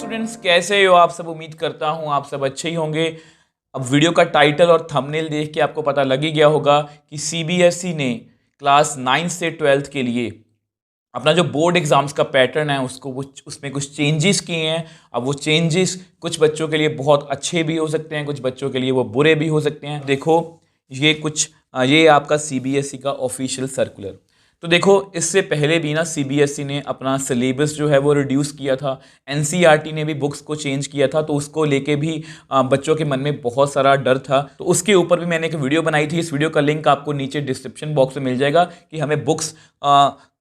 Students, कैसे हो आप सब। उम्मीद करता हूँ आप सब अच्छे ही होंगे। अब वीडियो का टाइटल और थंबनेल देख के आपको पता लग ही गया होगा कि सीबीएसई ने क्लास 9 से 12th के लिए अपना जो बोर्ड एग्जाम्स का पैटर्न है उसको उसमें कुछ चेंजेस किए हैं। अब वो चेंजेस कुछ बच्चों के लिए बहुत अच्छे भी हो सकते हैं, कुछ बच्चों के लिए वो बुरे भी हो सकते हैं। देखो ये आपका सीबीएसई का ऑफिशियल सर्कुलर। तो देखो, इससे पहले भी ना सीबीएसई ने अपना सिलेबस जो है वो रिड्यूस किया था। एनसीईआरटी ने भी बुक्स को चेंज किया था, तो उसको लेके भी बच्चों के मन में बहुत सारा डर था। तो उसके ऊपर भी मैंने एक वीडियो बनाई थी। इस वीडियो का लिंक आपको नीचे डिस्क्रिप्शन बॉक्स में मिल जाएगा कि हमें बुक्स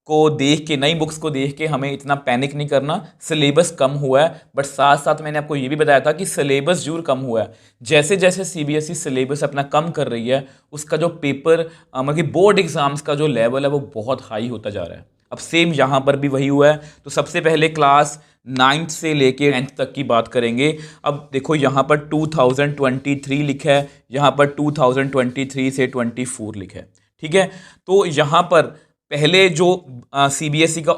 को देख के, नई बुक्स को देख के हमें इतना पैनिक नहीं करना। सिलेबस कम हुआ है, बट साथ साथ मैंने आपको ये भी बताया था कि सिलेबस जरूर कम हुआ है। जैसे जैसे सीबीएसई सिलेबस अपना कम कर रही है, उसका जो पेपर मतलब कि बोर्ड एग्जाम्स का जो लेवल है वो बहुत हाई होता जा रहा है। अब सेम यहाँ पर भी वही हुआ है। तो सबसे पहले क्लास 9th से लेके 10th तक की बात करेंगे। अब देखो, यहाँ पर 2023 लिखा है, यहाँ पर 2023 से 24 लिखा है। ठीक है, तो यहाँ पर पहले जो सीबीएसई का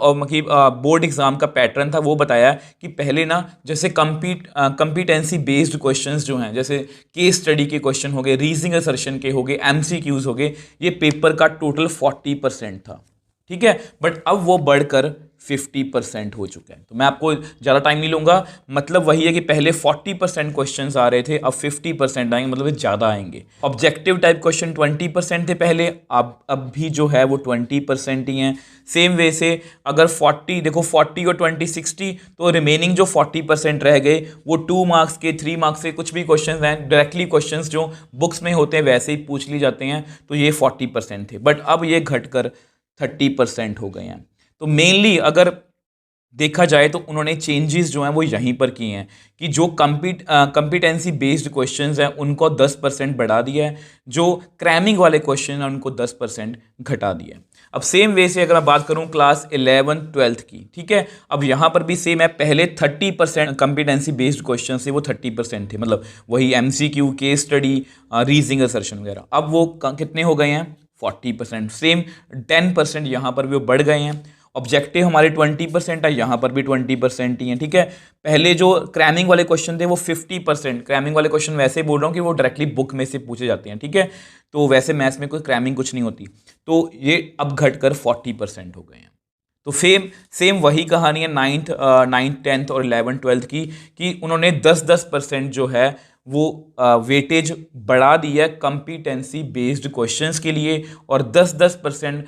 बोर्ड एग्जाम का पैटर्न था वो बताया कि पहले ना जैसे कंपिटेंसी बेस्ड क्वेश्चंस जो हैं, जैसे केस स्टडी के क्वेश्चन हो गए, रीजनिंग असर्शन के हो गए, एमसीक्यूज हो गए, ये पेपर का टोटल 40% था। ठीक है, बट अब वो बढ़कर 50% हो चुका है। तो मैं आपको ज़्यादा टाइम नहीं लूँगा। मतलब वही है कि पहले 40% क्वेश्चंस आ रहे थे, अब 50% आएंगे, मतलब ज़्यादा आएंगे। ऑब्जेक्टिव टाइप क्वेश्चन 20% थे पहले, अब भी जो है वो 20% ही हैं। सेम वे से अगर 40 और 20 60, तो रिमेनिंग जो 40% रह गए वो 2 मार्क्स के, 3 मार्क्स के कुछ भी क्वेश्चन हैं, डायरेक्टली क्वेश्चन जो बुक्स में होते हैं वैसे ही पूछ ली जाते हैं। तो ये 40% थे, बट अब ये घटकर 30% हो गए हैं। तो मेनली अगर देखा जाए तो उन्होंने चेंजेस जो हैं वो यहीं पर किए हैं कि जो कंपिटेंसी बेस्ड क्वेश्चंस हैं उनको 10% बढ़ा दिया है, जो क्रैमिंग वाले क्वेश्चन हैं उनको 10% घटा दिया है। अब सेम वे से अगर मैं बात करूं क्लास 11 12th की, ठीक है, अब यहाँ पर भी सेम है। पहले 30% कंपिटेंसी बेस्ड क्वेश्चन थे, वो 30% थे, मतलब वही MCQ, case study, reasoning assertion वगैरह। अब वो कितने हो गए हैं? 40%। सेम 10% यहाँ पर भी वो बढ़ गए हैं। ऑब्जेक्टिव हमारे 20% है, यहाँ पर भी 20% ही है। ठीक है, पहले जो क्रैमिंग वाले क्वेश्चन थे वो 50%। क्रैमिंग वाले क्वेश्चन वैसे बोल रहा हूँ कि वो डायरेक्टली बुक में से पूछे जाते हैं। ठीक है, तो वैसे मैथ्स में कोई क्रैमिंग कुछ नहीं होती। तो ये अब घटकर 40% हो गए हैं। तो सेम वही कहानी है 9th 10th और 11 12th की, कि उन्होंने 10% जो है वो वेटेज बढ़ा दिया है कंपिटेंसी बेस्ड क्वेश्चंस के लिए, और 10%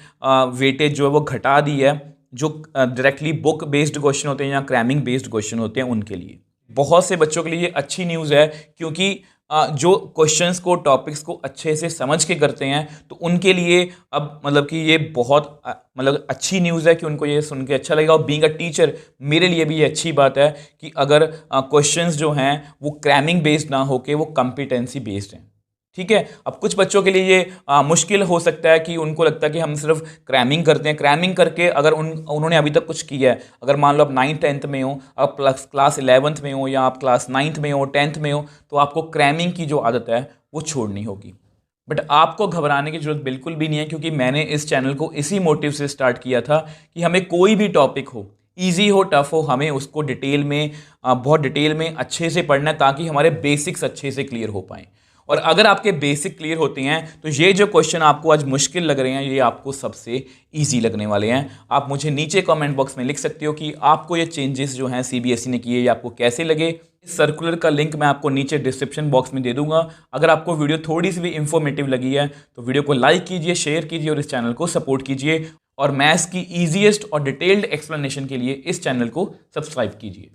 वेटेज जो है वो घटा दी है जो डायरेक्टली बुक बेस्ड क्वेश्चन होते हैं या क्रैमिंग बेस्ड क्वेश्चन होते हैं उनके लिए। बहुत से बच्चों के लिए अच्छी न्यूज़ है, क्योंकि जो क्वेश्चंस को, टॉपिक्स को अच्छे से समझ के करते हैं तो उनके लिए अब मतलब कि ये बहुत मतलब अच्छी न्यूज़ है कि उनको ये सुन के अच्छा लगेगा। और बीइंग अ टीचर मेरे लिए भी ये अच्छी बात है कि अगर क्वेश्चंस जो हैं वो क्रैमिंग बेस्ड ना होके वो कॉम्पिटेंसी बेस्ड हैं। ठीक है, अब कुछ बच्चों के लिए ये मुश्किल हो सकता है कि उनको लगता है कि हम सिर्फ क्रैमिंग करते हैं। क्रैमिंग करके अगर उन्होंने अभी तक कुछ किया है, अगर मान लो आप 9th 10th में हो, आप क्लास 11th में हो, या आप क्लास 9th में हो, 10th में हो, तो आपको क्रैमिंग की जो आदत है वो छोड़नी होगी। बट आपको घबराने की जरूरत बिल्कुल भी नहीं है, क्योंकि मैंने इस चैनल को इसी मोटिव से स्टार्ट किया था कि हमें कोई भी टॉपिक हो, ईजी हो टफ हो, हमें उसको डिटेल में बहुत डिटेल में अच्छे से पढ़ना है, ताकि हमारे बेसिक्स अच्छे से क्लियर हो पाएँ। और अगर आपके बेसिक क्लियर होते हैं तो ये जो क्वेश्चन आपको आज मुश्किल लग रहे हैं ये आपको सबसे इजी लगने वाले हैं। आप मुझे नीचे कमेंट बॉक्स में लिख सकते हो कि आपको ये चेंजेस जो हैं सीबीएसई ने किए ये आपको कैसे लगे। इस सर्कुलर का लिंक मैं आपको नीचे डिस्क्रिप्शन बॉक्स में दे दूंगा। अगर आपको वीडियो थोड़ी सी भी इंफॉर्मेटिव लगी है तो वीडियो को लाइक कीजिए, शेयर कीजिए और इस चैनल को सपोर्ट कीजिए। और मैथ्स की ईजीएस्ट और डिटेल्ड एक्सप्लेनेशन के लिए इस चैनल को सब्सक्राइब कीजिए।